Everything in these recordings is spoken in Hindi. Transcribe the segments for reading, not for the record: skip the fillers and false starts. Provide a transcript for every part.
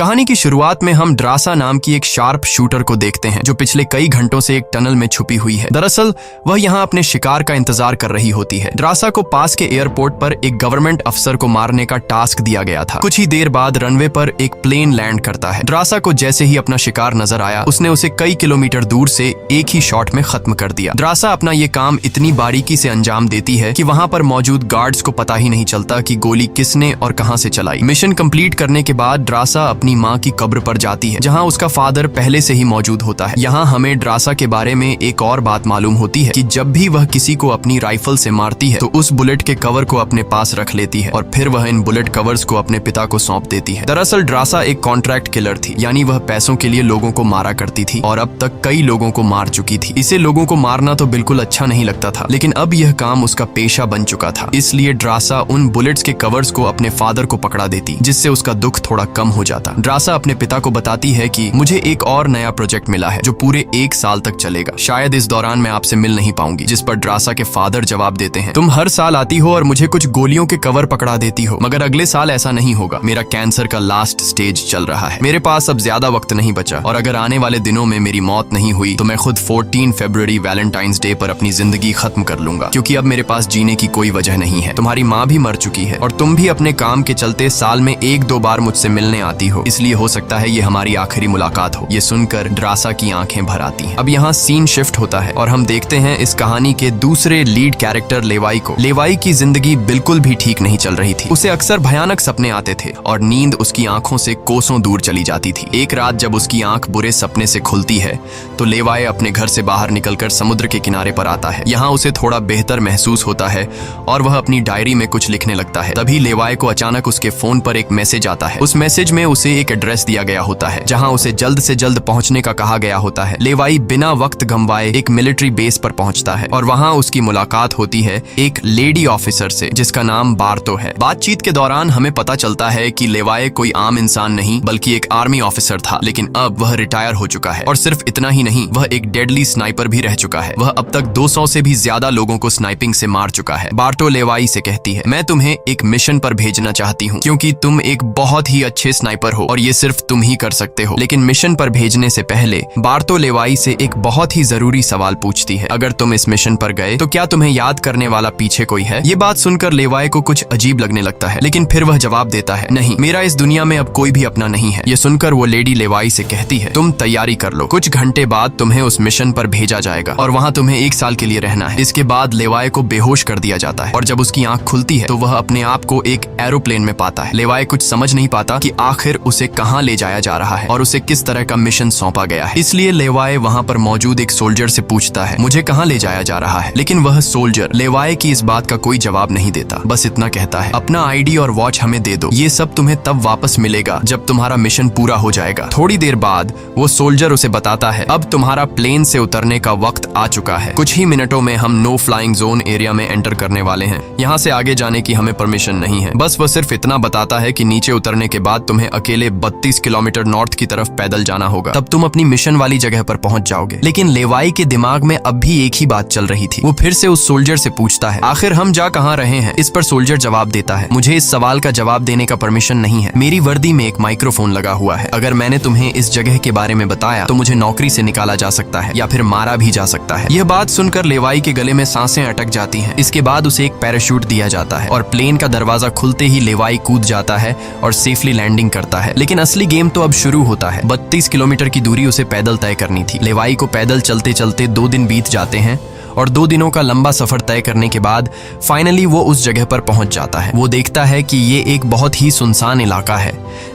कहानी की शुरुआत में हम ड्रासा नाम की एक शार्प शूटर को देखते हैं जो पिछले कई घंटों से एक टनल में छुपी हुई है। दरअसल वह यहाँ अपने शिकार का इंतजार कर रही होती है। ड्रासा को पास के एयरपोर्ट पर एक गवर्नमेंट अफसर को मारने का टास्क दिया गया था। कुछ ही देर बाद रनवे पर एक प्लेन लैंड करता है। ड्रासा को जैसे ही अपना शिकार नजर आया उसने उसे कई किलोमीटर दूर से एक ही शॉट में खत्म कर दिया। ड्रासा अपना ये काम इतनी बारीकी से अंजाम देती है कि वहाँ पर मौजूद गार्ड्स को पता ही नहीं चलता कि गोली किसने और कहाँ से चलाई। मिशन कंप्लीट करने के बाद ड्रासा अपनी माँ की कब्र पर जाती है जहाँ उसका फादर पहले से ही मौजूद होता है। यहाँ हमें ड्रासा के बारे में एक और बात मालूम होती है कि जब भी वह किसी को अपनी राइफल से मारती है तो उस बुलेट के कवर को अपने पास रख लेती है और फिर वह इन बुलेट कवर्स को अपने पिता को सौंप देती है। दरअसल ड्रासा एक कॉन्ट्रैक्ट किलर थी, यानी वह पैसों के लिए लोगों को मारा करती थी और अब तक कई लोगों को मार चुकी थी। इसे लोगों को मारना तो बिल्कुल अच्छा नहीं लगता था, लेकिन अब यह काम उसका पेशा बन चुका था। इसलिए ड्रासा उन बुलेट्स के कवर्स को अपने फादर को पकड़ा देती, जिससे उसका दुख थोड़ा कम हो जाता। ड्रासा अपने पिता को बताती है कि मुझे एक और नया प्रोजेक्ट मिला है जो पूरे 1 साल तक चलेगा। शायद इस दौरान मैं आपसे मिल नहीं पाऊंगी। जिस पर ड्रासा के फादर जवाब देते हैं, तुम हर साल आती हो और मुझे कुछ गोलियों के कवर पकड़ा देती हो, मगर अगले साल ऐसा नहीं होगा। मेरा कैंसर का लास्ट स्टेज चल रहा है, मेरे पास अब ज्यादा वक्त नहीं बचा और अगर आने वाले दिनों में मेरी मौत नहीं हुई तो मैं खुद 14 फरवरी वैलेंटाइंस डे पर अपनी जिंदगी खत्म कर लूंगा, क्योंकि अब मेरे पास जीने की कोई वजह नहीं है। तुम्हारी माँ भी मर चुकी है और तुम भी अपने काम के चलते साल में 1-2 बार मुझसे मिलने आती हो, इसलिए हो सकता है ये हमारी आखिरी मुलाकात हो। ये सुनकर ड्रासा की आंखें भर आती हैं। अब यहाँ सीन शिफ्ट होता है और हम देखते हैं इस कहानी के दूसरे लीड कैरेक्टर लेवाई को। लेवाई की जिंदगी बिल्कुल भी ठीक नहीं चल रही थी। उसे अक्सर भयानक सपने आते थे और नींद उसकी आंखों से कोसों दूर चली जाती थी। एक रात जब उसकी आंख बुरे सपने से खुलती है तो लेवाई अपने घर से बाहर निकलकर समुद्र के किनारे पर आता है। यहाँ उसे थोड़ा बेहतर महसूस होता है और वह अपनी डायरी में कुछ लिखने लगता है। तभी लेवाई को अचानक उसके फोन पर एक मैसेज आता है। उस मैसेज में उसे एक एड्रेस दिया गया होता है जहाँ उसे जल्द से जल्द पहुंचने का कहा गया होता है। लेवाई बिना वक्त गंवाए एक मिलिट्री बेस पर पहुंचता है और वहां उसकी मुलाकात होती है एक लेडी ऑफिसर से जिसका नाम बार्तो है। बातचीत के दौरान हमें पता चलता है कि लेवाई कोई आम इंसान नहीं बल्कि एक आर्मी ऑफिसर था, लेकिन अब वह रिटायर हो चुका है और सिर्फ इतना ही नहीं, वह एक डेडली स्नाइपर भी रह चुका है। वह अब तक 200 से भी ज्यादा लोगों को स्नाइपिंग से मार चुका है। बार्तो लेवाई से कहती है, मैं तुम्हें एक मिशन पर भेजना चाहती हूँ क्योंकि तुम एक बहुत ही अच्छे स्नाइपर हो और ये सिर्फ तुम ही कर सकते हो। लेकिन मिशन पर भेजने से पहले बार्तो लेवाई से एक बहुत ही जरूरी सवाल पूछती है, अगर तुम इस मिशन पर गए तो क्या तुम्हें याद करने वाला पीछे कोई है? ये बात सुनकर लेवाई को कुछ अजीब लगने लगता है, लेकिन फिर वह जवाब देता है, नहीं, मेरा इस दुनिया में अब कोई भी अपना नहीं है। ये सुनकर वो लेडी लेवाई से कहती है, तुम तैयारी कर लो, कुछ घंटे बाद तुम्हें उस मिशन पर भेजा जाएगा और वहाँ तुम्हें 1 साल के लिए रहना है। इसके बाद लेवाई को बेहोश कर दिया जाता है और जब उसकी आंख खुलती है तो वह अपने आप को एक एरोप्लेन में पाता है। लेवाई कुछ समझ नहीं पाता कि आखिर उसे कहाँ ले जाया जा रहा है और उसे किस तरह का मिशन सौंपा गया है। इसलिए लेवाई वहाँ पर मौजूद एक सोल्जर से पूछता है, मुझे कहाँ ले जाया जा रहा है? लेकिन वह सोल्जर लेवाई की इस बात का कोई जवाब नहीं देता, बस इतना कहता है, अपना आईडी और वॉच हमें दे दो, ये सब तुम्हें तब वापस मिलेगा जब तुम्हारा मिशन पूरा हो जाएगा। थोड़ी देर बाद वो सोल्जर उसे बताता है, अब तुम्हारा प्लेन से उतरने का वक्त आ चुका है। कुछ ही मिनटों में हम नो फ्लाइंग जोन एरिया में एंटर करने वाले हैं। यहाँ से आगे जाने की हमें परमिशन नहीं है। बस वह सिर्फ इतना बताता है कि नीचे उतरने के बाद तुम्हें अकेले 32 किलोमीटर नॉर्थ की तरफ पैदल जाना होगा, तब तुम अपनी मिशन वाली जगह पर पहुंच जाओगे। लेकिन लेवाई के दिमाग में अब भी एक ही बात चल रही थी। वो फिर से उस सोल्जर से पूछता है, आखिर हम जा कहाँ रहे हैं? इस पर सोल्जर जवाब देता है, मुझे इस सवाल का जवाब देने का परमिशन नहीं है। मेरी वर्दी में एक माइक्रोफोन लगा हुआ है। अगर मैंने तुम्हें इस जगह के बारे में बताया तो मुझे नौकरी से निकाला जा सकता है या फिर मारा भी जा सकता है। यह बात सुनकर लेवाई के गले में सांसें अटक जाती हैं। इसके बाद उसे एक पैराशूट दिया जाता है और प्लेन का दरवाजा खुलते ही लेवाई कूद जाता है और सेफली लैंडिंग करता है। लेकिन असली गेम तो अब शुरू होता है। 32 किलोमीटर की दूरी उसे पैदल तय करनी थी। लेवाई को पैदल चलते चलते 2 दिन बीत जाते हैं और 2 दिनों का लंबा सफर तय करने के बाद फाइनली वो उस जगह पर पहुंच जाता है। वो देखता है कि ये एक बहुत ही सुनसान इलाका है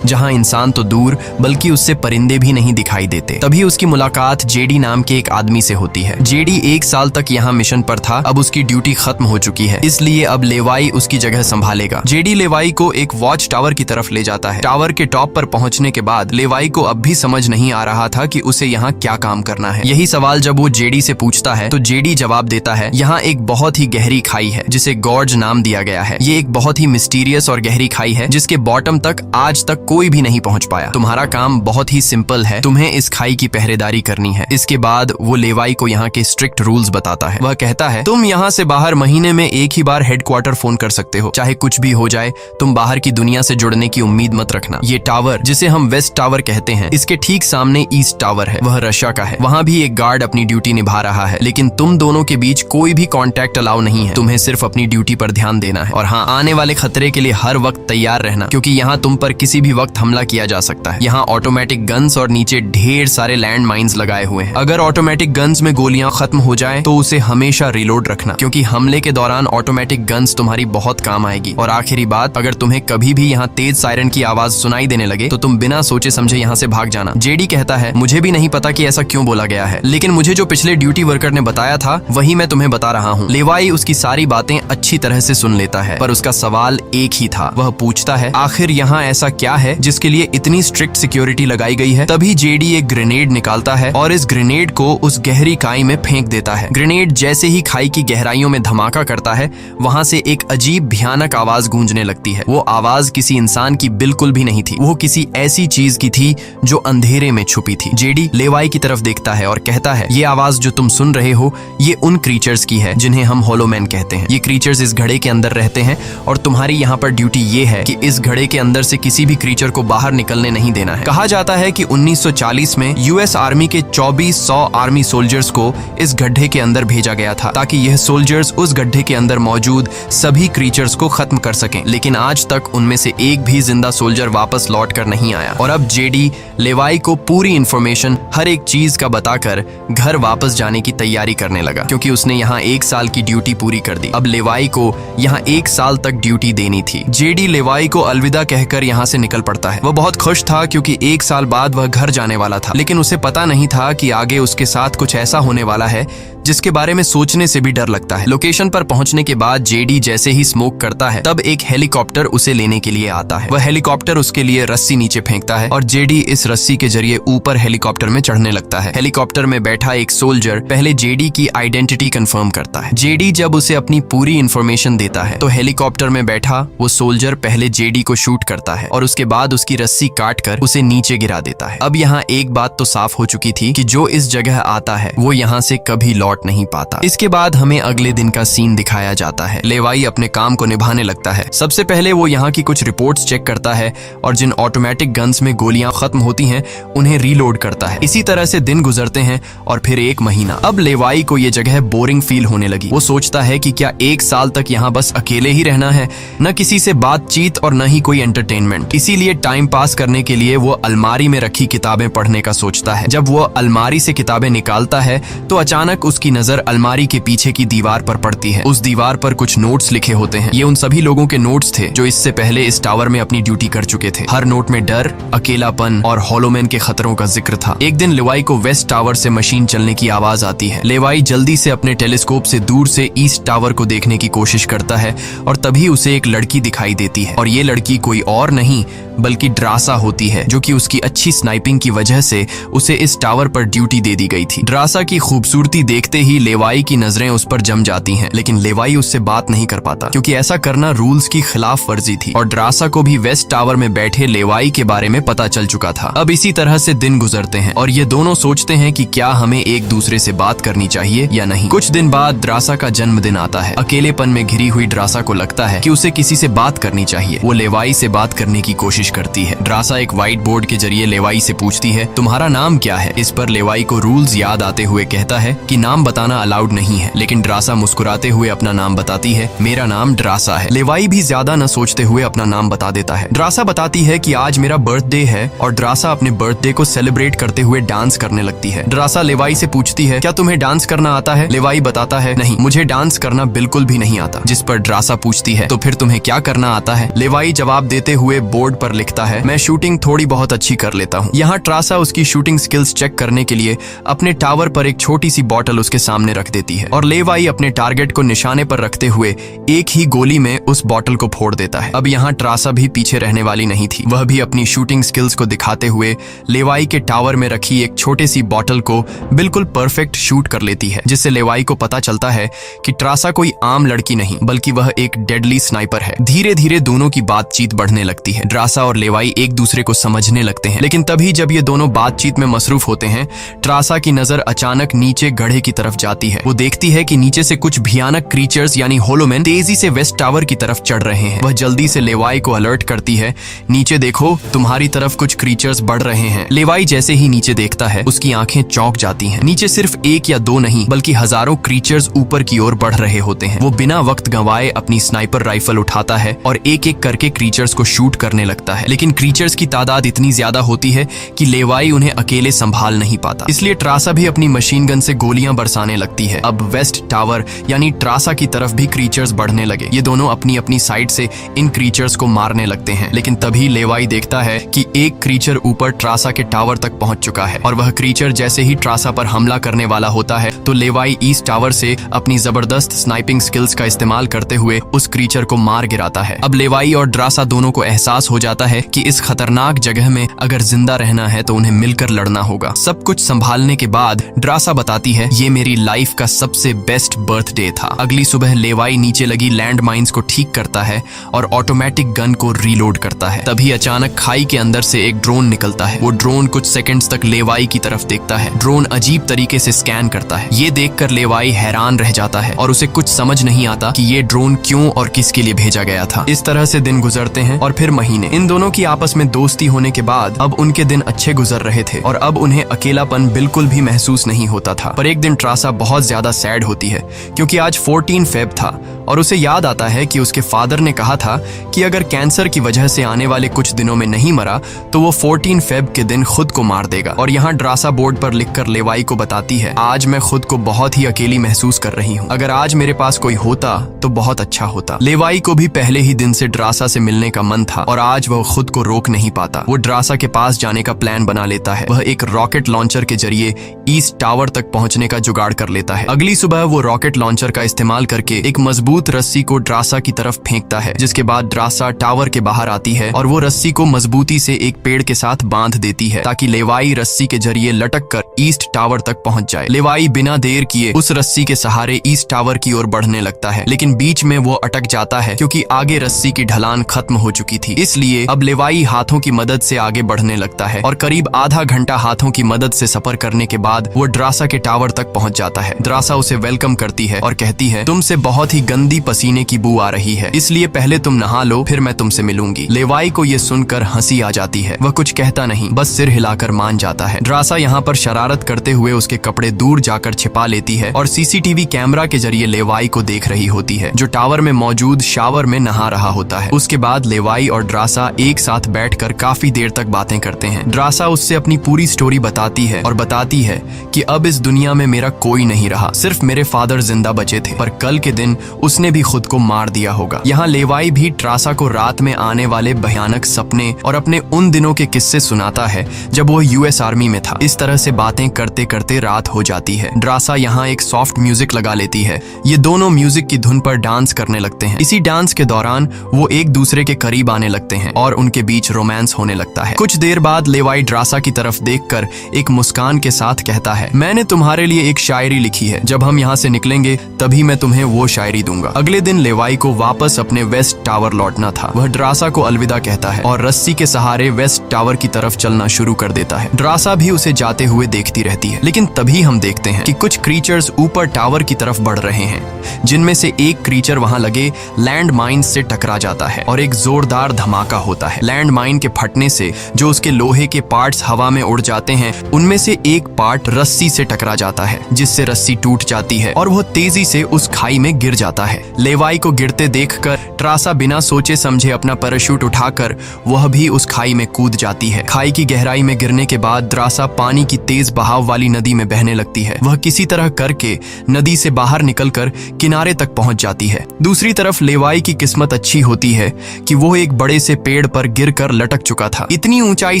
जहां इंसान तो दूर बल्कि उससे परिंदे भी नहीं दिखाई देते। तभी उसकी मुलाकात जेडी नाम के एक आदमी से होती है। जेडी 1 साल तक यहाँ मिशन पर था, अब उसकी ड्यूटी खत्म हो चुकी है, इसलिए अब लेवाई उसकी जगह संभालेगा। जेडी लेवाई को एक वॉच टावर की तरफ ले जाता है। टावर के टॉप पर पहुंचने के बाद लेवाई को अब भी समझ नहीं आ रहा था कि उसे यहाँ क्या काम करना है। यही सवाल जब वो जेडी से पूछता है तो जेडी जवाब देता है, यहाँ एक बहुत ही गहरी खाई है जिसे गॉर्ज नाम दिया गया है। ये एक बहुत ही मिस्टीरियस और गहरी खाई है जिसके बॉटम तक आज तक कोई भी नहीं पहुंच पाया। तुम्हारा काम बहुत ही सिंपल है, तुम्हें इस खाई की पहरेदारी करनी है। इसके बाद वो लेवाई को यहाँ के स्ट्रिक्ट रूल्स बताता है। वह कहता है, तुम यहाँ से बाहर महीने में एक ही बार हेडक्वार्टर फोन कर सकते हो, चाहे कुछ भी हो जाए। तुम बाहर की दुनिया से जुड़ने की उम्मीद मत रखना। ये टावर, जिसे हम वेस्ट टावर कहते हैं, इसके ठीक सामने ईस्ट टावर है, वह रशिया का है। वहाँ भी एक गार्ड अपनी ड्यूटी निभा रहा है, लेकिन तुम दोनों के बीच कोई भी कॉन्टैक्ट अलाउ नहीं है। तुम्हें सिर्फ अपनी ड्यूटी पर ध्यान देना है और हाँ, आने वाले खतरे के लिए हर वक्त तैयार रहना, क्योंकि यहाँ तुम पर किसी भी वक्त हमला किया जा सकता है। यहाँ ऑटोमेटिक गन्स और नीचे ढेर सारे लैंड माइन्स लगाए हुए हैं। अगर ऑटोमेटिक गन्स में गोलियां खत्म हो जाए तो उसे हमेशा रिलोड रखना, क्योंकि हमले के दौरान ऑटोमेटिक गन्स तुम्हारी बहुत काम आएगी। और आखिरी बात, अगर तुम्हें कभी भी यहाँ तेज सायरन की आवाज सुनाई देने लगे तो तुम बिना सोचे समझे यहाँ से भाग जाना। जेडी कहता है, मुझे भी नहीं पता कि ऐसा क्यों बोला गया है, लेकिन मुझे जो पिछले ड्यूटी वर्कर ने बताया था वही मैं तुम्हें बता रहा हूँ। लेवाई उसकी सारी बातें अच्छी तरह से सुन लेता है, पर उसका सवाल एक ही था। वह पूछता है, आखिर यहाँ ऐसा क्या है जिसके लिए इतनी स्ट्रिक्ट सिक्योरिटी लगाई गई है? तभी जेडी एक ग्रेनेड निकालता है और इस ग्रेनेड को उस गहरी खाई में फेंक देता है। ग्रेनेड जैसे ही खाई की गहराइयों में धमाका करता है, वहाँ से एक अजीब भयानक आवाज गूंजने लगती है। वो आवाज किसी इंसान की बिल्कुल भी नहीं थी, वो किसी ऐसी चीज की थी जो अंधेरे में छुपी थी। जेडी लेवाई की तरफ देखता है और कहता है, ये आवाज जो तुम सुन रहे हो, ये उन क्रीचर्स की है जिन्हें हम होलोमैन कहते हैं। ये क्रीचर्स इस घड़े के अंदर रहते हैं और तुम्हारी यहाँ पर ड्यूटी ये है कि इस घड़े के अंदर से किसी भी क्रीचर को बाहर निकलने नहीं देना है। कहा जाता है कि 1940 में यूएस आर्मी के 2400 आर्मी सोल्जर्स को इस गड्ढे के अंदर भेजा गया था, ताकि यह सोल्जर्स उस गड्ढे के अंदर मौजूद सभी क्रीचर्स को खत्म कर सकें। लेकिन आज तक उनमें से एक भी जिंदा सोल्जर वापस लौट कर नहीं आया। और अब जेडी लेवाई को पूरी इंफॉर्मेशन, हर एक चीज का बताकर घर वापस जाने की तैयारी करने लगा, क्योंकि उसने यहाँ 1 साल की ड्यूटी पूरी कर दी। अब लेवाई को यहाँ 1 साल तक ड्यूटी देनी थी। जेडी लेवाई को अलविदा कहकर यहाँ से निकल पड़ता है। वह बहुत खुश था क्योंकि 1 साल बाद वह घर जाने वाला था, लेकिन उसे पता नहीं था कि आगे उसके साथ कुछ ऐसा होने वाला है जिसके बारे में सोचने से भी डर लगता है। लोकेशन पर पहुंचने के बाद जेडी जैसे ही स्मोक करता है, तब एक हेलीकॉप्टर उसे लेने के लिए आता है। वह हेलीकॉप्टर उसके लिए रस्सी नीचे फेंकता है और जेडी इस रस्सी के जरिए ऊपर हेलीकॉप्टर में चढ़ने लगता है। हेलीकॉप्टर में बैठा एक सोल्जर पहले जेडी की आइडेंटिटी कंफर्म करता है। जेडी जब उसे अपनी पूरी इंफॉर्मेशन देता है तो हेलीकॉप्टर में बैठा वो सोल्जर पहले जेडी को शूट करता है और उसके बाद उसकी रस्सी काट कर उसे नीचे गिरा देता है। अब यहाँ एक बात तो साफ हो चुकी थी कि जो इस जगह आता है वो यहाँ से कभी लौट नहीं पाता। इसके बाद हमें अगले दिन का सीन दिखाया जाता है। लेवाई अपने काम को निभाने लगता है। सबसे पहले वो यहाँ की कुछ रिपोर्ट्स चेक करता है और जिन ऑटोमेटिक गन्स में गोलियां खत्म होती हैं उन्हें रीलोड करता है। इसी तरह से दिन गुजरते हैं और फिर 1 महीना। अब लेवाई को ये जगह बोरिंग फील होने लगी। वो सोचता है कि क्या 1 साल तक यहाँ बस अकेले ही रहना है, न किसी से बातचीत और न ही कोई एंटरटेनमेंट। इसीलिए टाइम पास करने के लिए वो अलमारी में रखी किताबें पढ़ने का सोचता है। जब वो अलमारी से किताबें निकालता है तो अचानक उसकी नजर अलमारी के पीछे की दीवार पर पड़ती है। उस दीवार पर कुछ नोट्स लिखे होते हैं। ये उन सभी लोगों के नोट्स थे जो इससे पहले इस टावर में अपनी ड्यूटी कर चुके थे। हर नोट में डर, अकेलापन और होलोमैन के खतरों का जिक्र था। एक दिन लेवाई को वेस्ट टावर से मशीन चलने की आवाज आती है। लेवाई जल्दी से अपने टेलीस्कोप से दूर से ईस्ट टावर को देखने की कोशिश करता है और तभी उसे एक लड़की दिखाई देती है और ये लड़की कोई और नहीं बल्कि ड्रासा होती है, जो कि उसकी अच्छी स्नाइपिंग की वजह से उसे इस टावर पर ड्यूटी दे दी गई थी। ड्रासा की खूबसूरती देखते ही लेवाई की नजरें उस पर जम जाती हैं, लेकिन लेवाई उससे बात नहीं कर पाता क्योंकि ऐसा करना रूल्स की खिलाफ वर्जी थी और ड्रासा को भी वेस्ट टावर में बैठे लेवाई के बारे में पता चल चुका था। अब इसी तरह से दिन गुजरते हैं और ये दोनों सोचते हैं कि क्या हमें एक दूसरे से बात करनी चाहिए या नहीं। कुछ दिन बाद ड्रासा का जन्मदिन आता है। अकेलेपन में घिरी हुई ड्रासा को लगता है कि उसे किसी से बात करनी चाहिए। वो लेवाई से बात करने की कोशिश करती है। ड्रासा एक व्हाइट बोर्ड के जरिए लेवाई से पूछती है, तुम्हारा नाम क्या है? इस पर लेवाई को रूल्स याद आते हुए कहता है कि नाम बताना अलाउड नहीं है, लेकिन ड्रासा मुस्कुराते हुए अपना नाम बताती है, मेरा नाम ड्रासा है। लेवाई भी ज्यादा न सोचते हुए अपना नाम बता देता है। ड्रासा बताती है कि आज मेरा बर्थडे है और ड्रासा अपने बर्थडे को सेलिब्रेट करते हुए डांस करने लगती है। ड्रासा लेवाई से पूछती है, क्या तुम्हें डांस करना आता है? लेवाई बताता है, नहीं, मुझे डांस करना बिल्कुल भी नहीं आता। जिस पर ड्रासा पूछती है, तो फिर तुम्हें क्या करना आता है? लेवाई जवाब देते हुए बोर्ड पर लिखता है, मैं शूटिंग थोड़ी बहुत अच्छी कर लेता हूँ। यहाँ ट्रासा उसकी शूटिंग स्किल्स चेक करने के लिए अपने टावर पर एक छोटी सी बॉटल उसके सामने रख देती है और लेवाई अपने टारगेट को निशाने पर रखते हुए एक ही गोली में उस बॉटल को फोड़ देता है। अब यहाँ ट्रासा भी पीछे रहने वाली नहीं थी। वह भी अपनी शूटिंग स्किल्स को दिखाते हुए लेवाई के टावर में रखी एक छोटी सी बॉटल को बिल्कुल परफेक्ट शूट कर लेती है, जिससे लेवाई को पता चलता है कि ट्रासा कोई आम लड़की नहीं बल्कि वह एक डेडली स्नाइपर है। धीरे धीरे दोनों की बातचीत बढ़ने लगती है। ट्रासा और लेवाई एक दूसरे को समझने लगते हैं, लेकिन तभी जब ये दोनों बातचीत में मसरूफ होते हैं, ट्रासा की नजर अचानक नीचे गड्ढे की तरफ जाती है। वो देखती है कि नीचे से कुछ भयानक क्रीचर्स यानी होलोमैन तेजी से वेस्ट टावर की तरफ चढ़ रहे हैं। वह जल्दी से लेवाई को अलर्ट करती है, नीचे देखो, तुम्हारी तरफ कुछ क्रीचर्स बढ़ रहे हैं। लेवाई जैसे ही नीचे देखता है, उसकी आंखें चौंक जाती हैं। नीचे सिर्फ एक या दो नहीं बल्कि हजारों क्रीचर्स ऊपर की ओर बढ़ रहे होते हैं। वो बिना वक्त गंवाए अपनी स्नाइपर राइफल उठाता है और एक एक करके क्रीचर्स को शूट करने लगता है, लेकिन क्रीचर्स की तादाद इतनी ज्यादा होती है कि लेवाई उन्हें अकेले संभाल नहीं पाता। इसलिए ट्रासा भी अपनी मशीन गन से गोलियां बरसाने लगती है। अब वेस्ट टावर यानी ट्रासा की तरफ भी क्रीचर्स बढ़ने लगे। ये दोनों अपनी अपनी साइड से इन क्रीचर्स को मारने लगते हैं, लेकिन तभी लेवाई देखता है कि एक क्रीचर ऊपर ट्रासा के टावर तक पहुंच चुका है और वह क्रीचर जैसे ही ट्रासा पर हमला करने वाला होता है तो लेवाई ईस्ट टावर से अपनी जबरदस्त स्नाइपिंग स्किल्स का इस्तेमाल करते हुए उस क्रीचर को मार गिराता है। अब लेवाई और ट्रासा दोनों को एहसास हो जाता है कि इस खतरनाक जगह में अगर जिंदा रहना है तो उन्हें मिलकर लड़ना होगा। सब कुछ संभालने के बाद ट्रासा बताती है, ये मेरी लाइफ का सबसे बेस्ट बर्थडे था। अगली सुबह लेवाई नीचे लगी लैंड माइंस को ठीक करता है और ऑटोमेटिक गन को रीलोड करता है। तभी अचानक खाई के अंदर से एक ड्रोन निकलता है। वो ड्रोन कुछ सेकंड्स तक लेवाई की तरफ देखता है। ड्रोन अजीब तरीके से स्कैन करता है। ये देखकर लेवाई हैरान रह जाता है और उसे कुछ समझ नहीं आता कि ये ड्रोन क्यों और किसके लिए भेजा गया था। इस तरह से दिन गुजरते हैं और फिर महीने। इन दोनों की आपस में दोस्ती होने के बाद अब उनके दिन अच्छे गुजर रहे थे और अब उन्हें अकेलापन बिल्कुल भी महसूस नहीं होता था। पर एक दिन ट्रासा बहुत ज्यादा सैड होती है क्योंकि आज 14 फेब था और उसे याद आता है कि उसके फादर ने कहा था कि अगर कैंसर की वजह से आने वाले कुछ दिनों में नहीं मरा तो वो 14 फेब के दिन खुद को मार देगा। और यहाँ ट्रासा बोर्ड पर लिखकर लेवाई को बताती है, आज मैं खुद को बहुत ही अकेली महसूस कर रही हूँ। अगर आज मेरे पास कोई होता तो बहुत अच्छा होता। लेवाई को भी पहले ही दिन से ट्रासा से मिलने का मन था और आज वह खुद को रोक नहीं पाता। वो ट्रासा के पास जाने का प्लान बना लेता है। वह एक रॉकेट लॉन्चर के जरिए ईस्ट टावर तक पहुंचने का जुगाड़ कर लेता है। अगली सुबह वो रॉकेट लॉन्चर का इस्तेमाल करके एक मजबूत रस्सी को ट्रासा की तरफ फेंकता है, जिसके बाद ट्रासा टावर के बाहर आती है और वो रस्सी को मजबूती से एक पेड़ के साथ बांध देती है ताकि लेवाई रस्सी के जरिए लटक कर ईस्ट टावर तक पहुंच जाए। लेवाई बिना देर किए उस रस्सी के सहारे ईस्ट टावर की ओर बढ़ने लगता है, लेकिन बीच में वो अटक जाता है क्योंकि आगे रस्सी की ढलान खत्म हो चुकी थी। इसलिए अब लेवाई हाथों की मदद से आगे बढ़ने लगता है और करीब आधा घंटा हाथों की मदद से सफर करने के बाद वो ट्रासा के टावर तक पहुंच जाता है। ट्रासा उसे वेलकम करती है और कहती है, तुमसे बहुत ही गंदी पसीने की बू आ रही है, इसलिए पहले तुम नहा लो, फिर मैं तुमसे मिलूंगी। लेवाई को ये सुनकर हंसी आ जाती है। वह कुछ कहता नहीं, बस सिर हिलाकर मान जाता है। ट्रासा यहाँ पर शरारत करते हुए उसके कपड़े दूर जाकर छिपा लेती है और सीसीटीवी कैमरा के जरिए लेवाई को देख रही होती है, जो टावर में मौजूद शावर में नहा रहा होता है। उसके बाद लेवाई और ट्रासा एक साथ बैठकर काफी देर तक बातें करते हैं। ट्रासा उससे अपनी पूरी स्टोरी बताती है और बताती है कि अब इस दुनिया में मेरा कोई नहीं रहा, सिर्फ मेरे फादर जिंदा बचे थे, पर कल के दिन उसने भी खुद को मार दिया होगा। यहाँ लेवाई भी ट्रासा को रात में आने वाले भयानक सपने और अपने उन दिनों के किस्से सुनाता है जब वो यूएस आर्मी में था। इस तरह से बातें करते करते रात हो जाती है। ट्रासा यहाँ एक सॉफ्ट म्यूजिक लगा लेती है। ये दोनों म्यूजिक की धुन पर डांस करने लगते हैं। इसी डांस के दौरान वो एक दूसरे के करीब आने लगते हैं और उनके बीच रोमांस होने लगता है। कुछ देर बाद लेवाई ट्रासा की तरफ देखकर एक मुस्कान के साथ कहता है, मैंने तुम्हारे लिए एक शायरी लिखी है, जब हम यहाँ से निकलेंगे तभी मैं तुम्हें वो शायरी दूंगा। अगले दिन लेवाई को वापस अपने वेस्ट टावर लौटना था। वह ट्रासा को अलविदा कहता है और रस्सी के सहारे वेस्ट टावर की तरफ चलना शुरू कर देता है। ट्रासा भी उसे जाते हुए देखती रहती है, लेकिन तभी हम देखते हैं कि कुछ क्रीचर्स ऊपर टावर की तरफ बढ़ रहे हैं, जिनमें से एक क्रीचर वहां लगे लैंड माइन से टकरा जाता है और एक जोरदार धमाका होता है। लैंड माइन के फटने से जो उसके लोहे के पार्ट्स हवा में उड़ जाते हैं, उनमें से एक पार्ट रस्सी से टकरा जाता है, जिससे रस्सी टूट जाती है और वह तेजी से उस खाई में गिर जाता है। है। लेवाई को गिरते देखकर ट्रासा बिना सोचे समझे अपना पैराशूट उठाकर वह भी उस खाई में कूद जाती है। खाई की गहराई में गिरने के बाद द्रासा पानी की तेज बहाव वाली नदी में बहने लगती है। वह किसी तरह करके नदी से बाहर निकलकर किनारे तक पहुंच जाती है। दूसरी तरफ लेवाई की किस्मत अच्छी होती है कि वो एक बड़े से पेड़ पर गिरकर लटक चुका था। इतनी ऊंचाई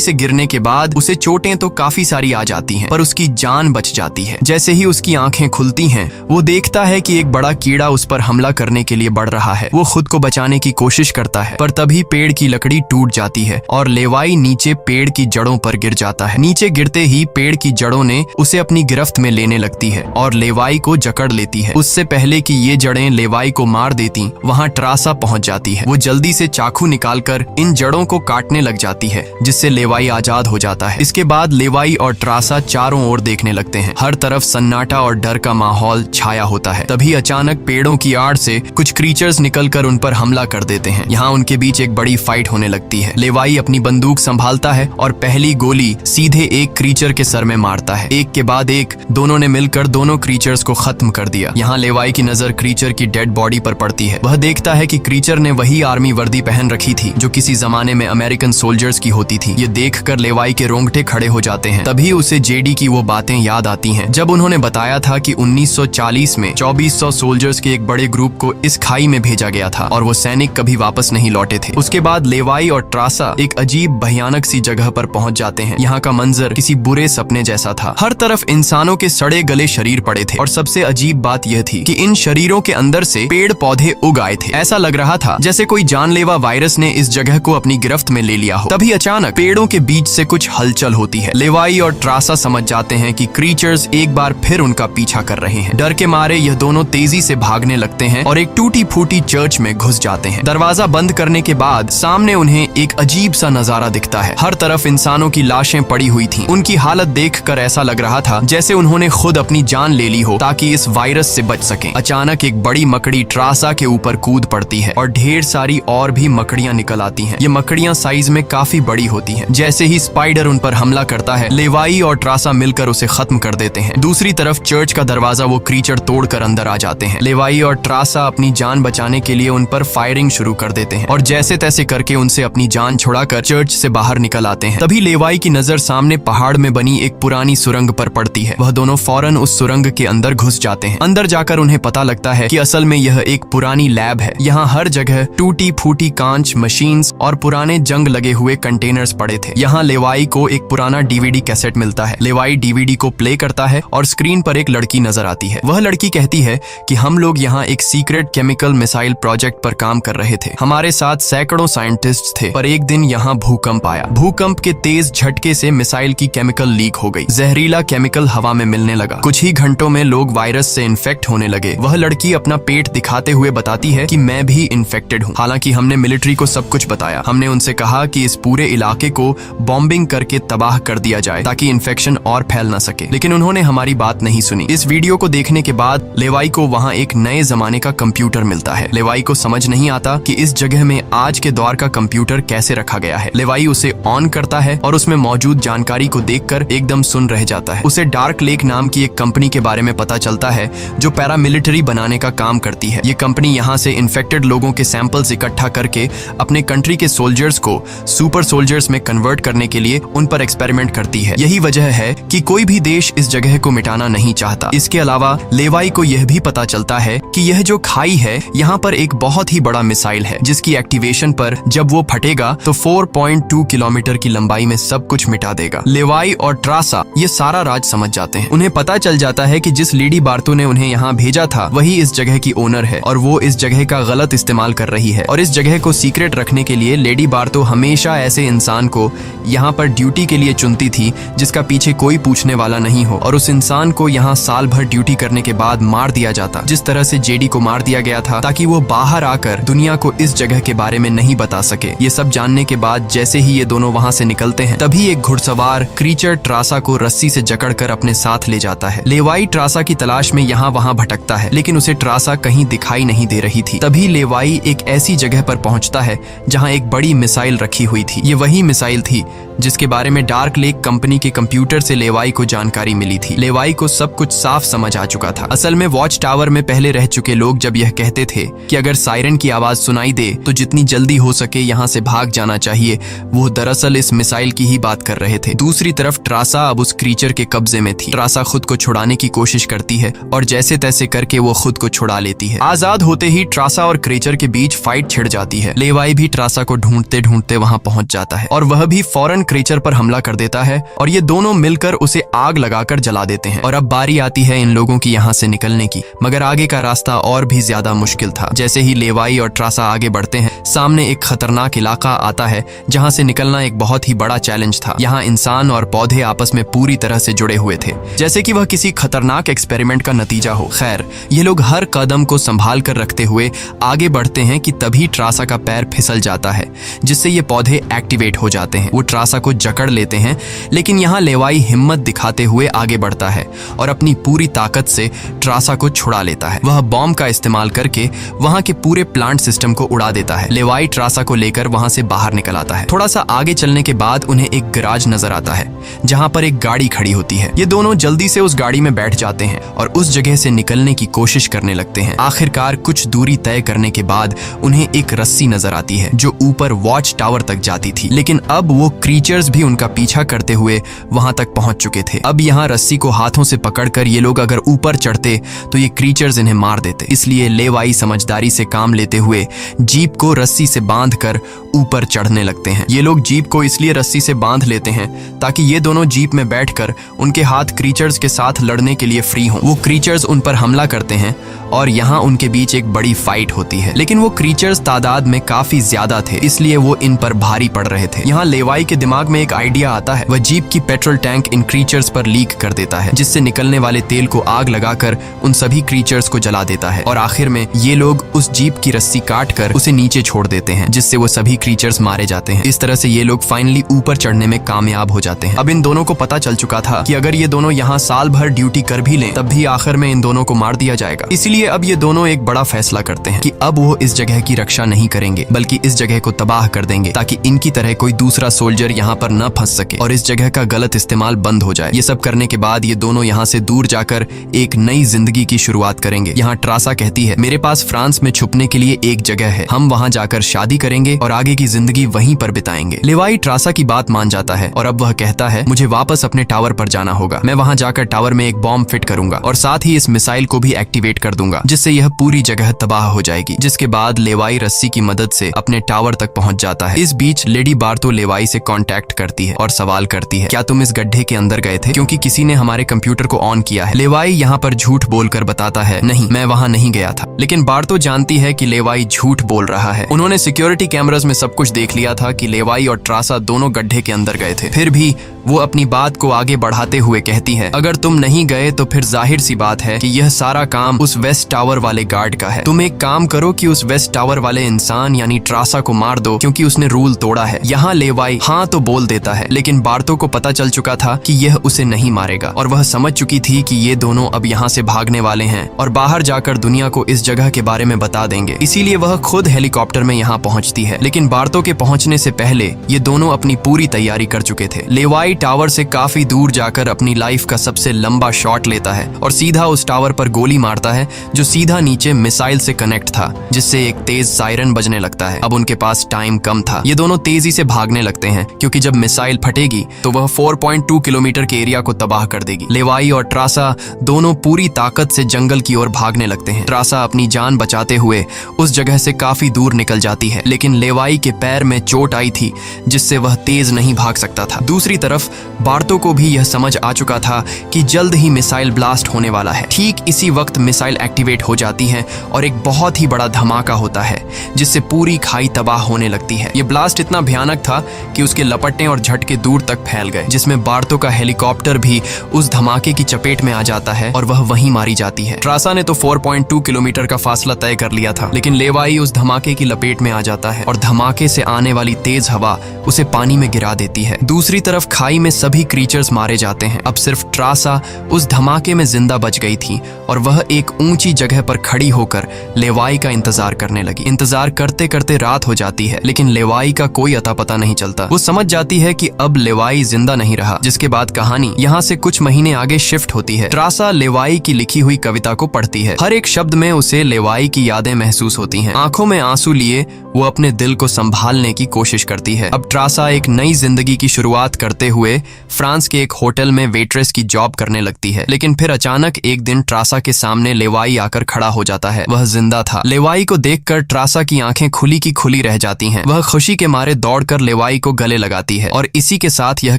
से गिरने के बाद उसे चोटें तो काफी सारी आ जाती हैं, पर उसकी जान बच जाती है। जैसे ही उसकी आंखें खुलती हैं, वो देखता है कि एक बड़ा कीड़ा उस पर हमला करने के लिए बढ़ रहा है। वो खुद को बचाने की कोशिश करता है, पर तभी पेड़ की लकड़ी टूट जाती है और लेवाई नीचे पेड़ की जड़ों पर गिर जाता है। नीचे गिरते ही पेड़ की जड़ों ने उसे अपनी गिरफ्त में लेने लगती है और लेवाई को जकड़ लेती है। उससे पहले कि ये जड़ें लेवाई को मार देती, वहाँ ट्रासा पहुंच जाती है। वो जल्दी से चाकू निकालकर इन जड़ों को काटने लग जाती है, जिससे लेवाई आजाद हो जाता है। इसके बाद लेवाई और ट्रासा चारों ओर देखने लगते हैं। हर तरफ सन्नाटा और डर का माहौल छाया होता है। तभी अचानक पेड़ों की आड़ से कुछ क्रीचर्स निकलकर उन पर हमला कर देते हैं। यहाँ उनके बीच एक बड़ी फाइट होने लगती है। लेवाई अपनी बंदूक संभालता है और पहली गोली सीधे एक क्रीचर के सर में मारता है। एक के बाद एक दोनों ने मिलकर दोनों क्रीचर्स को खत्म कर दिया। यहाँ लेवाई की नजर क्रीचर की डेड बॉडी पर पड़ती है। वह देखता है कि क्रीचर ने वही आर्मी वर्दी पहन रखी थी जो किसी जमाने में अमेरिकन सोल्जर्स की होती थी। ये देखकर लेवाई के रोंगटे खड़े हो जाते हैं। तभी उसे जेडी की वो बातें याद आती हैं जब उन्होंने बताया था कि 1940 में 2400 सोल्जर्स के एक बड़े ग्रुप को इस खाई में भेजा गया था और वो सैनिक कभी वापस नहीं लौटे थे। उसके बाद लेवाई और ट्रासा एक अजीब भयानक सी जगह पर पहुंच जाते हैं। यहाँ का मंजर किसी बुरे सपने जैसा था। हर तरफ इंसानों के सड़े गले शरीर पड़े थे और सबसे अजीब बात यह थी कि इन शरीरों के अंदर से पेड़ पौधे उग आए थे। ऐसा लग रहा था जैसे कोई जानलेवा वायरस ने इस जगह को अपनी गिरफ्त में ले लिया हो। तभी अचानक पेड़ों के बीच से कुछ हलचल होती है। लेवाई और ट्रासा समझ जाते हैं कि क्रीचर्स एक बार फिर उनका पीछा कर रहे हैं। डर के मारे यह दोनों तेजी से भागने लगते हैं और एक टूटी फूटी चर्च में घुस जाते हैं। दरवाजा बंद करने के बाद सामने उन्हें एक अजीब सा नजारा दिखता है। हर तरफ इंसानों की लाशें पड़ी हुई थीं। उनकी हालत देखकर ऐसा लग रहा था जैसे उन्होंने खुद अपनी जान ले ली हो ताकि इस वायरस से बच सकें। अचानक एक बड़ी मकड़ी ट्रासा के ऊपर कूद पड़ती है और ढेर सारी और भी मकड़ियां निकल आती हैं। ये मकड़ियां साइज में काफी बड़ी होती हैं। जैसे ही स्पाइडर उन पर हमला करता है, लेवाई और ट्रासा मिलकर उसे खत्म कर देते हैं। दूसरी तरफ चर्च का दरवाजा वो क्रीचर तोड़कर अंदर आ जाते हैं। लेवाई और ट्रासा अपनी जान बचाने के लिए उन पर फायरिंग शुरू कर देते हैं और जैसे तैसे करके उनसे अपनी जान छुड़ाकर चर्च से बाहर निकल आते हैं। तभी लेवाई की नजर सामने पहाड़ में बनी एक पुरानी सुरंग पर पड़ती है। वह दोनों फौरन उस सुरंग के अंदर घुस जाते हैं। अंदर जाकर उन्हें पता लगता है कि असल में यह एक पुरानी लैब है। यहाँ हर जगह टूटी फूटी कांच, मशीन्स और पुराने जंग लगे हुए कंटेनर्स पड़े थे। यहाँ लेवाई को एक पुराना डीवीडी कैसेट मिलता है। लेवाई डीवीडी को प्ले करता है और स्क्रीन पर एक लड़की नजर आती है। वह लड़की कहती है कि हम लोग यहाँ एक सीक्रेट केमिकल मिसाइल प्रोजेक्ट पर काम कर रहे थे। हमारे साथ सैकड़ों साइंटिस्ट थे, पर एक दिन यहाँ भूकंप आया। भूकंप के तेज झटके से मिसाइल की केमिकल लीक हो गई। जहरीला केमिकल हवा में मिलने लगा। कुछ ही घंटों में लोग वायरस से इन्फेक्ट होने लगे। वह लड़की अपना पेट दिखाते हुए बताती है कि मैं भी इन्फेक्टेड हूँ। हालांकि हमने मिलिट्री को सब कुछ बताया। हमने उनसे कहा कि इस पूरे इलाके को बॉम्बिंग करके तबाह कर दिया जाए ताकि इन्फेक्शन और फैल न सके, लेकिन उन्होंने हमारी बात नहीं सुनी। इस वीडियो को देखने के बाद लेवाई को वहाँ एक नए जमाने का कंप्यूटर मिलता है। लेवाई को समझ नहीं आता कि इस जगह में आज के दौर का कंप्यूटर कैसे रखा गया है। लेवाई उसे ऑन करता है और उसमें मौजूद जानकारी को देखकर एकदम सुन रह जाता है। उसे डार्क लेक नाम की एक कंपनी के बारे में पता चलता है जो पैरामिलिट्री बनाने का काम करती है। ये कंपनी यहाँ से इन्फेक्टेड लोगों के सैंपल्स इकट्ठा करके अपने कंट्री के सोल्जर्स को सुपर सोल्जर्स में कन्वर्ट करने के लिए उन पर एक्सपेरिमेंट करती है। यही वजह है कि कोई भी देश इस जगह को मिटाना नहीं चाहता। इसके अलावा लेवाई को यह भी पता चलता है कि यह जो खाई है, यहाँ पर एक बहुत ही बड़ा मिसाइल है जिसकी एक्टिवेशन पर जब वो फटेगा तो 4.2 किलोमीटर की लंबाई में सब कुछ मिटा देगा। लेवाई और ट्रासा ये सारा राज समझ जाते हैं। उन्हें पता चल जाता है कि जिस लेडी बार्तो ने उन्हें यहाँ भेजा था वही इस जगह की ओनर है और वो इस जगह का गलत इस्तेमाल कर रही है। और इस जगह को सीक्रेट रखने के लिए लेडी बार्तो हमेशा ऐसे इंसान को यहाँ पर ड्यूटी के लिए चुनती थी जिसका पीछे कोई पूछने वाला नहीं हो, और उस इंसान को यहाँ साल भर ड्यूटी करने के बाद मार दिया जाता, जिस तरह से जेडी को मार दिया गया था, ताकि वो बाहर आकर दुनिया को इस जगह के बारे में नहीं बता सके। ये सब जानने के बाद जैसे ही ये दोनों वहाँ से निकलते हैं, तभी एक घुड़सवार क्रीचर ट्रासा को रस्सी से जकड़कर अपने साथ ले जाता है। लेवाई ट्रासा की तलाश में यहाँ वहाँ भटकता है, लेकिन उसे ट्रासा कहीं दिखाई नहीं दे रही थी। तभी लेवाई एक ऐसी जगह पर पहुंचता है जहाँ एक बड़ी मिसाइल रखी हुई थी। ये वही मिसाइल थी जिसके बारे में डार्क लेक कंपनी के कंप्यूटर से लेवाई को जानकारी मिली थी। लेवाई को सब कुछ साफ समझ आ चुका था। असल में वॉच टावर में पहले रह चुके लोग जब यह कहते थे कि अगर सायरन की आवाज सुनाई दे तो जितनी जल्दी हो सके यहाँ से भाग जाना चाहिए, वो दरअसल इस मिसाइल की ही बात कर रहे थे। दूसरी तरफ ट्रासा अब उस क्रीचर के कब्जे में थी। ट्रासा खुद को छुड़ाने की कोशिश करती है और जैसे तैसे करके वो खुद को छुड़ा लेती है। आजाद होते ही ट्रासा और क्रीचर के बीच फाइट छिड़ जाती है। लेवाई भी ट्रासा को ढूंढते ढूंढते वहां पहुंच जाता है और वह भी फौरन क्रीचर पर हमला कर देता है और ये दोनों मिलकर उसे आग लगाकर जला देते हैं। और अब बारी आती है इन लोगों की यहाँ से निकलने की, मगर आगे का रास्ता और भी ज्यादा मुश्किल था। जैसे ही लेवाई और ट्रासा आगे बढ़ते हैं, सामने एक खतरनाक इलाका आता है जहाँ से निकलना एक बहुत ही बड़ा चैलेंज था। यहाँ इंसान और पौधे आपस में पूरी तरह से जुड़े हुए थे, जैसे कि वह किसी खतरनाक एक्सपेरिमेंट का नतीजा हो। खैर, ये लोग हर कदम को संभाल कर रखते हुए आगे बढ़ते हैं कि तभी ट्रासा का पैर फिसल जाता है, जिससे ये पौधे एक्टिवेट हो जाते हैं। वो ट्रासा को जकड़ लेते हैं, लेकिन यहाँ लेवाई हिम्मत दिखाते हुए आगे बढ़ता है और अपनी पूरी ताकत से ट्रासा को छुड़ा लेता है। वह बॉम्ब का इस्तेमाल करके वहां के पूरे प्लांट सिस्टम को उड़ा देता है। लेवाई ट्रासा को लेकर वहां से बाहर निकल आता है। थोड़ा सा आगे चलने के बाद उन्हें एक गैराज नजर आता है जहां पर एक गाड़ी खड़ी होती है। ये दोनों जल्दी से उस गाड़ी में बैठ जाते हैं और उस जगह से निकलने की कोशिश करने लगते हैं। आखिरकार कुछ दूरी तय करने के बाद उन्हें एक रस्सी नजर आती है जो ऊपर वॉच टावर तक जाती थी, लेकिन अब वो क्रीचर्स भी उनका पीछा करते हुए वहां तक पहुंच चुके थे। अब यहाँ रस्सी को हाथों से पकड़कर ये लोग अगर ऊपर चढ़ते तो ये क्रीचर्स इन्हें मार देते। इसलिए लेवाई समझदारी से काम लेते हुए जीप को रस्सी से बांधकर ऊपर चढ़ने लगते हैं। ये लोग जीप को इसलिए रस्सी से बांध लेते हैं ताकि ये दोनों जीप में बैठकर उनके हाथ क्रीचर्स के साथ लड़ने के लिए फ्री हों। वो क्रीचर्स उन पर हमला करते हैं और यहाँ उनके बीच एक बड़ी फाइट होती है, लेकिन वो क्रीचर्स तादाद में काफी ज्यादा थे, इसलिए वो इन पर भारी पड़ रहे थे। यहाँ लेवाई के दिमाग में एक आइडिया आता है। वह जीप की पेट्रोल टैंक इन क्रीचर्स पर लीक कर देता है, जिससे निकलने वाले तेल को आग लगाकर उन सभी क्रीचर्स को जला देता है और आखिर में ये लोग उस जीप की रस्सी काट कर उसे नीचे छोड़ देते हैं, जिससे वो सभी क्रीचर्स मारे जाते हैं। इस तरह से ये लोग फाइनली ऊपर चढ़ने में कामयाब हो जाते हैं। अब इन दोनों को पता चल चुका था कि अगर ये दोनों यहाँ साल भर ड्यूटी कर भी लें तब भी आखिर में इन दोनों को मार दिया जाएगा। इसलिए अब ये दोनों एक बड़ा फैसला करते हैं कि अब वो इस जगह की रक्षा नहीं करेंगे बल्कि इस जगह को तबाह कर देंगे, ताकि इनकी तरह कोई दूसरा सोल्जर यहाँ पर न फंस सके और इस जगह का गलत इस्तेमाल बंद हो जाए। ये सब करने के बाद ये दोनों यहाँ से दूर जाकर एक नई जिंदगी की शुरुआत करेंगे। यहाँ ट्रासा कहती है, मेरे पास फ्रांस में छुपने के लिए एक जगह है, हम वहाँ जाकर शादी करेंगे और आगे की जिंदगी वहीं पर बिताएंगे। लेवाई ट्रासा की बात मान जाता है और अब वह कहता है, मुझे वापस अपने टावर पर जाना होगा। मैं वहाँ जाकर टावर में एक बॉम्ब फिट करूंगा और साथ ही इस मिसाइल को भी एक्टिवेट कर दूंगा, जिससे यह पूरी जगह तबाह हो जाएगी। जिसके बाद लेवाई रस्सी की मदद से अपने टावर तक पहुंच जाता है। इस बीच लेडी बार्तो लेवाई से कांटेक्ट करती है और सवाल करती है, क्या तुम इस गड्ढे के अंदर गए थे, क्योंकि किसी ने हमारे कंप्यूटर को ऑन किया है। लेवाई यहाँ पर झूठ बोलकर बताता है, नहीं, मैं वहाँ नहीं गया था। लेकिन बार्तो जानती है कि लेवाई झूठ बोल रहा है। उन्होंने सिक्योरिटी कैमरास में सब कुछ देख लिया था कि लेवाई और ट्रासा दोनों गड्ढे के अंदर गए थे। फिर भी वो अपनी बात को आगे बढ़ाते हुए कहती है, अगर तुम नहीं गए तो फिर जाहिर सी बात है कि यह सारा काम उस वेस्ट टावर वाले गार्ड का है। तुम एक काम करो कि उस वेस्ट टावर वाले इंसान यानी ट्रासा को मार दो, क्योंकि उसने रूल तोड़ा है। यहाँ लेवाई हाँ तो बोल देता है, लेकिन बार्तो को पता चल चुका था कि यह उसे नहीं मारेगा और वह समझ चुकी थी कि ये दोनों अब यहाँ से भागने वाले हैं और बाहर जाकर दुनिया को इस जगह के बारे में बता देंगे। इसीलिए वह खुद हेलीकॉप्टर में यहाँ पहुँचती है। लेकिन बार्तो के पहुँचने से पहले ये दोनों अपनी पूरी तैयारी कर चुके थे। लेवाई टावर से काफी दूर जाकर अपनी लाइफ का सबसे लंबा शॉट लेता है और सीधा उस टावर पर गोली मारता है जो सीधा नीचे मिसाइल से कनेक्ट था, जिससे एक तेज सायरन बजने लगता है। अब उनके पास टाइम कम था। ये दोनों तेजी से भागने लगते हैं क्योंकि जब मिसाइल फटेगी तो वह 4.2 किलोमीटर के एरिया को तबाह कर देगी। लेवाई और ट्रासा दोनों पूरी ताकत से जंगल की ओर भागने लगते हैं। ट्रासा अपनी जान बचाते हुए उस जगह से काफी दूर निकल जाती है, लेकिन लेवाई के पैर में चोट आई थी जिससे वह तेज नहीं भाग सकता था। दूसरी तरफ बार्तो को भी यह समझ आ चुका था कि जल्द ही मिसाइल ब्लास्ट होने वाला है। ठीक इसी वक्त मिसाइल एक्टिवेट हो जाती है और एक बहुत ही बड़ा धमाका होता है जिससे पूरी खाई तबाह होने लगती है। ये ब्लास्ट इतना भयानक था कि उसके लपटने और झटके दूर तक फैल गए, जिसमें बार्तो का हेलीकॉप्टर भी उस धमाके की चपेट में आ जाता है और वह वहीं मारी जाती है। ट्रासा ने तो 4.2 किलोमीटर का फासला तय कर लिया था, लेकिन लेवाई उस धमाके की लपेट में आ जाता है और धमाका धमाके से आने वाली तेज हवा उसे पानी में गिरा देती है। दूसरी तरफ खाई में सभी क्रीचर्स मारे जाते हैं। अब सिर्फ ट्रासा उस धमाके में जिंदा बच गई थी और वह एक ऊंची जगह पर खड़ी होकर लेवाई का इंतजार करने लगी। इंतजार करते करते रात हो जाती है, लेकिन लेवाई का कोई अता पता नहीं चलता। वो समझ जाती है कि अब लेवाई जिंदा नहीं रहा, जिसके बाद कहानी यहाँ से कुछ महीने आगे शिफ्ट होती है। ट्रासा लेवाई की लिखी हुई कविता को पढ़ती है। हर एक शब्द में उसे लेवाई की यादें महसूस होती हैं। आंखों में आंसू लिए वो अपने दिल को संभालने की कोशिश करती है। अब ट्रासा एक नई जिंदगी की शुरुआत करते हुए फ्रांस के एक होटल में वेट्रेस की जॉब करने लगती है। लेकिन फिर अचानक एक दिन ट्रासा के सामने लेवाई आकर खड़ा हो जाता है। वह जिंदा था। लेवाई को देखकर ट्रासा की आंखें खुली की खुली रह जाती हैं। वह खुशी के मारे दौड़कर लेवाई को गले लगाती है और इसी के साथ यह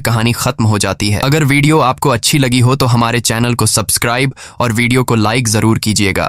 कहानी खत्म हो जाती है। अगर वीडियो आपको अच्छी लगी हो तो हमारे चैनल को सब्सक्राइब और वीडियो को लाइक जरूर कीजिएगा।